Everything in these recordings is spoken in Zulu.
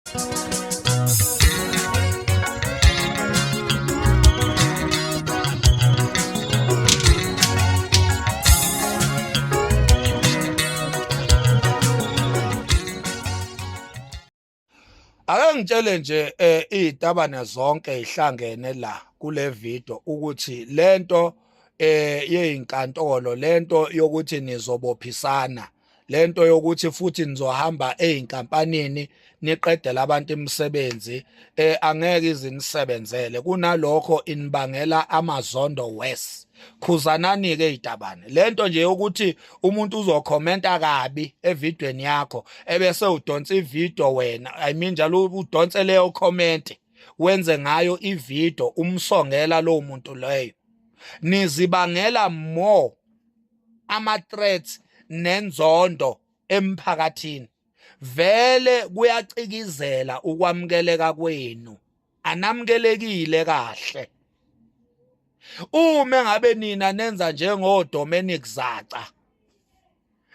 Ake ngitshele nje izitabane zonke ihlangene la kule video ukuthi lento yezinkantolo, lento yokuthi nizobophisana, lento yokuthi futhi nizohamba ezinkampanini niqedela abantu imisebenzi, angeke izinisebenzele. Kunalokho inibangela amazondo wes. Khuzanani-ke izitabane. Lento nje yokuthi umuntu uzokhomenta kabi evidweni yakho ebese udonsa ivideo wena, I mean njalo udonse leyo comment wenze ngayo ivideo umsongela lowo muntu leyo, nizibangela more ama-threats nenzondo emphakathini. Vele kuyacikizela ukwamukeleka kwenu, anamukelekile kahle. Uma ngabe nina nenza njengoDominic Zaca,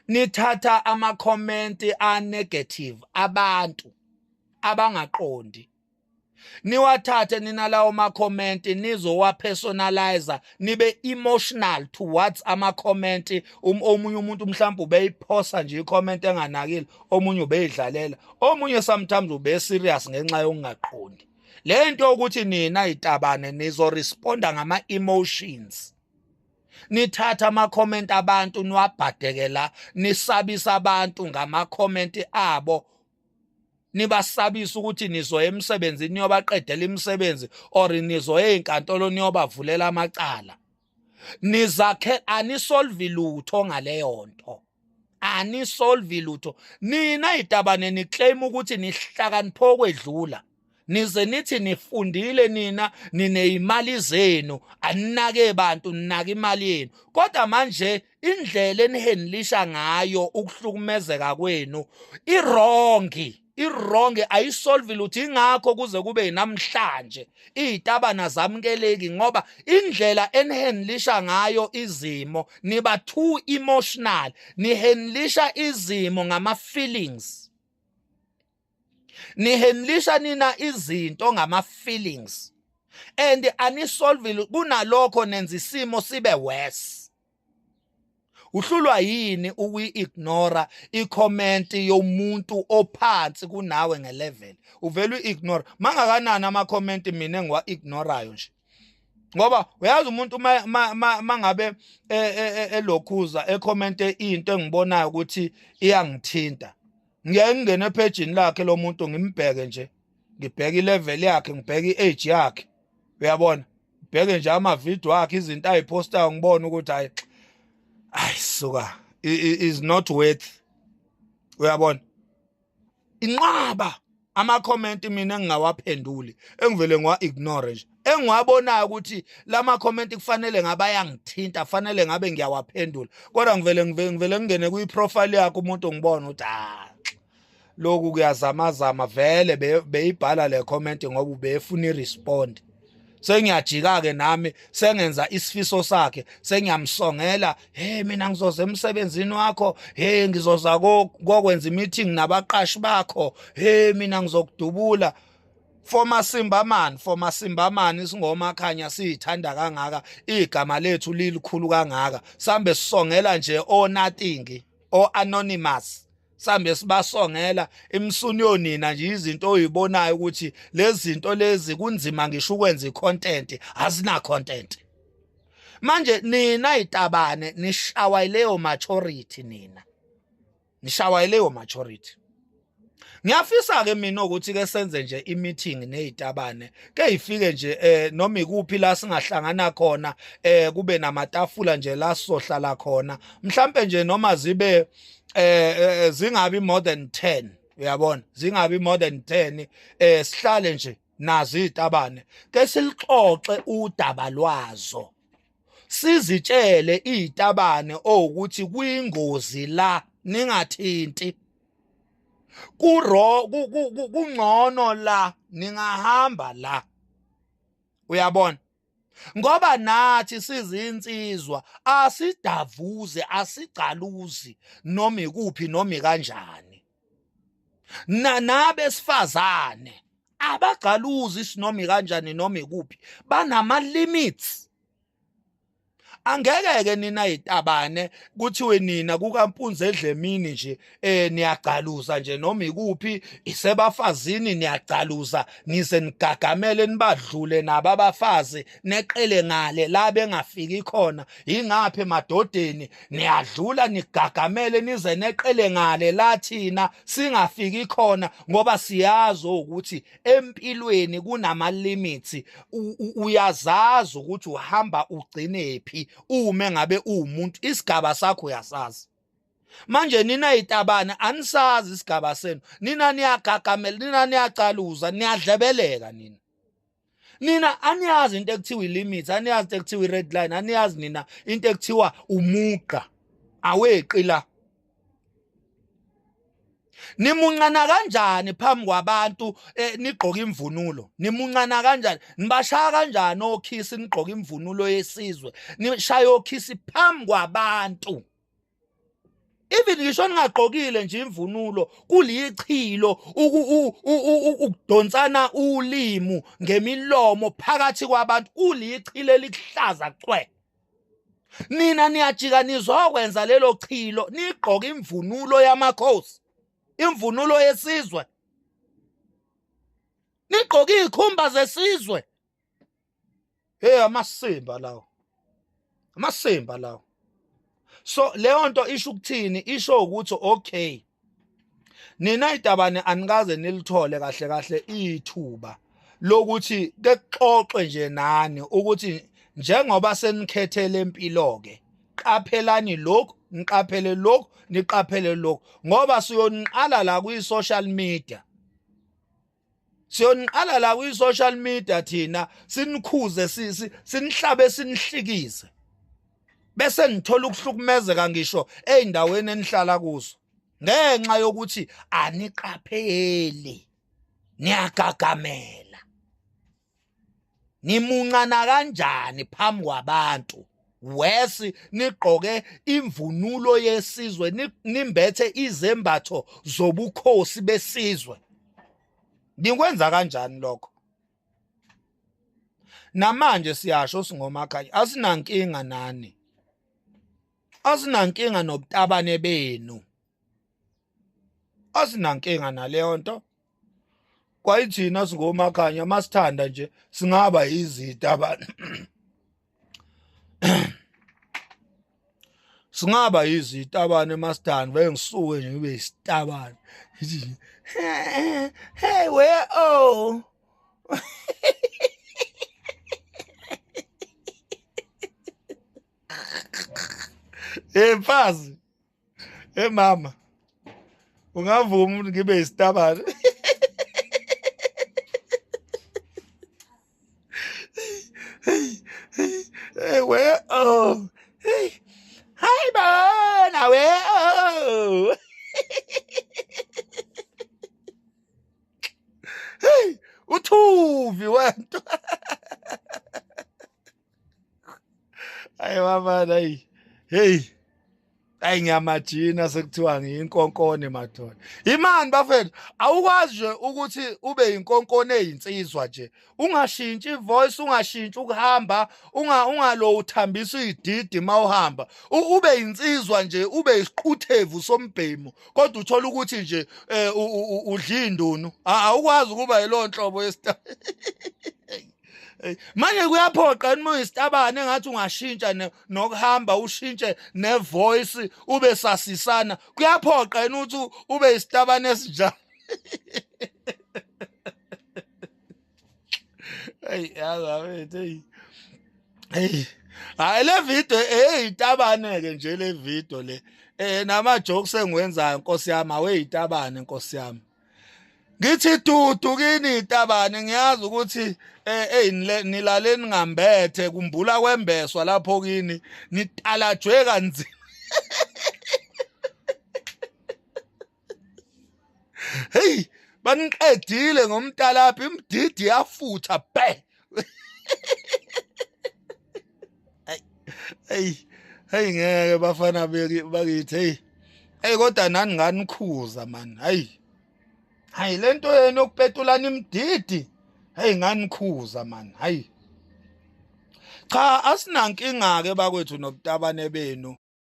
nithatha ama-comment a-negative abantu abangaqondi, niwathathe nina lawo ma-comment nizowa-personalizer, nibe emotional towards ama-comment. Omunye umuntu mhlawumbe ubeyiphosa nje i-comment enganakile, omunye ubeyidlalela, omunye sometimes ube-serious ngenxa yokungaqondi. Lento yokuthi nina itabane nizoresponda ngama-emotions, nithatha ama-comment abantu niwabhadekela, nisabisa abantu ngama-comment abo, nibasabisa ukuthi nizoya emsebenzini niyobaqedela imisebenzi or nizoya ezinkantolo niyobavulela amacala. Nizakhe anisolve lutho ngaleyo nto, anisolve lutho. Nina itabane niclaim ukuthi nihlakaniphe okwedlula, nize nithi nifundile, nina nineyimali zenu, aninake bantu, ninake imali yenu. Kodwa manje indlela enihandlisha ngayo ukuhlukumezeka kwenu irongi, ayisolve lutho. Ingakho kuze kube namhlanje izitabana zamukeleki, ngoba indlela enihandlisha ngayo izimo, niba too emotional, nihandlisha izimo ngama-feelings. Nihandlisha nina izinto ngama-feelings and anisolve. Kunalokho nenza isimo sibe worse. Uhlulwa yini ukuyi-ignora i-comment yomuntu ophansi kunawe nge-level? Uvele uyi-ignore. Mangakanani ama-comment mina engiwa-ignorayo nje, ngoba uyazi umuntu mangabe elokhuza ecommente into engibonayo ukuthi iyangithinta, ngiyeke ngingene ephejini lakhe lo muntu ngimbheke nje, ngibheke i-level yakhe, ngibheke i-age yakhe, uyabona, ngibheke nje ama-video akhe, izinto ayipostayo, ngibone ukuthi hayi suka, is not worth, uyabona. Inqaba ama-comment mina engingawaphenduli, engivele ngiwa-ignore nje, engiwabonayo ukuthi lama-comment kufanele ngabe ayangithinta, fanele ngabe ngiyawaphendula, kodwa ngivele ngingene kwi-profile yakhe umuntu ngibone ukuthi lokhu kuyazamazama, vele beyibhala le comment ngoba ubefuna i-respond. Sengiyajika-ke nami, sengenza isifiso sakhe, sengiyamsongela, mina ngizoza emsebenzini wakho, ngizoza kokwenza i-meeting nabaqashi bakho, mina ngizokudubula. For Masimbamani isingoma khanya siyithanda kangaka, igama lethu lilikhulu kangaka, sambe sisongela nje o-nothing, o-anonymous, sambe sibasongela imsuniyo nina nje izinto oyibonayo ukuthi lezi zinto lezi kunzima ngisho ukwenza i-content, azina content. Manje nina itabane nishawa leyo majority, nina nishawa leyo majority. Ngiyafisa-ke mina ukuthi ke senze nje i-meeting nezitabane, ke ifike nje noma ikuphi la singahlangana khona, kube namatafula nje la sizohlala khona, mhlambe nje noma zibe zingabi more than 10, uyabona, zingabi more than 10, sihlale nje nazo izitabane, ke silixoxe udaba lwazo, sizitshele izitabane ukuthi kuyingozi la, ningathinti, kungcono la, ningahamba la, uyabona. Ngoba nathi sizinsizwa asidavuze, asigaluzi noma ikuphi noma kanjani. nabesifazane abagaluzi isinomi kanjani noma ikuphi banama limits. Angeke-ke nina yitabane kuthiwe nina kukampunzi edlemini nje niyagaluza nje noma ikuphi isebafazini niyagaluza nize nigagamele nibadlule nabo abafazi neqele ngale la bengafiki khona. Ingaphi emadodeni niyadlula nigagamele nize neqele ngale la thina singafiki khona, ngoba siyazi ukuthi empilweni kunama limits. Uyazazi ukuthi uhamba ugcinephi uma ngabe uwumuntu, isigaba sakho uyasazi. Manje nina yitabane anisazi isigaba senu, nina niyagagamela, nina niyacaluza, niyadlebeleka nina aniyazi into ekuthiwa ilimits, aniyazi into ekuthiwa i-red line, aniyazi nina into ekuthiwa umuqa aweqi la. Nimuncana kanjani phambi kwabantu nigqoka imvunulo? Nimuncana kanjani? Nibashaya kanjani okhisi nigqoka imvunulo yesizwe? Nishaya okhisi phambi kwabantu. Even ngisho ningagqokile nje imvunulo kulichilo ukudonsana ulimu ngemilomo phakathi kwabantu, kulichilo elihlaza cwe. Nina niyajika nizokwenza lelo chilo nigqoka imvunulo yamakhosi, imvunulo yesizwe, nigqoka izikhumba zesizwe. Amasimba lawo, amasimba lawo. So leyo nto isho ukuthini? Isho ukuthi okay, nina itabane anikaze nilithole kahle kahle ithuba lokuthi kexoxe nje nani ukuthi njengoba senikhethele impilo ke, qaphelani lokho, niqaphele lokho, niqaphele lokho, ngoba siyoniqala la kwi-social media. Siyoniqala la kwi-social media thina sinikhuze sinihlabe sinihlikize, bese nithola ukuhlukumezeka ngisho ey'ndaweni enihlala kuzo ngenxa yokuthi aniqapheli, niyagagamela. Nimuncana kanjani phambi kwabantu? Wesi nigqoke imvunulo yesizwe, nimbethe izembatho zobukhosi besizwe. Nikwenza kanjani lokho? Namanje siyasho singomakhaya asinankinga nani, asinankinga nobutabane benu, asinankinga naleyo nto. Kwayithina singomakhanya masithanda nje singaba izitabane singaba izitabane masithanda bengisuke nje ube isitabane. Hey where oh mfazi, mama, ungavuma ukuthi ngibe isitabane? Hey where oh hey hi bona where oh hey uthuvi wento. Hayi mama hayi, hey ayi ngiyamajina sekuthiwa ngiyinkonkone madoda. Imani bafethu, awukwazi nje ukuthi ube inkonkone eyinsizwa nje, ungashintshi ivoice, ungashintshi ukuhamba, ungalo uthambisa ididi mawuhamba, ube insizwa nje, ube isiquthevu sombhemu, kodwa uthola ukuthi nje udla indunu. Awukwazi ukuba yilo nhlobo yesita. Manje kuyaphoqa noma uyisitabane engathi ungashintsha nokuhamba, ushintshe nevoice ube sasisana. Kuyaphoqa yena ukuthi ube isitabane esinjalo. Hey yazawethu, hey hayi le video itabane ke nje le video le. Nama jokes engiwenzayo Nkosi yami aweyitabane Nkosi yami. Ngithi dudu kini itabane, ngiyazi ukuthi nilaleni ngambethe kumbula kwembeswa lapho kini nitalajwe kanzima. Hey baniqedile ngomtalaphi, imdidi yafutha be. Hey ngeke bafana bakithi, hey kodwa nani nganikhuza man, hayi hayi lento yenu yokupetulana imdidi hey nganikhuza man hayi cha asinankinga ke bakwethu nobutabane benu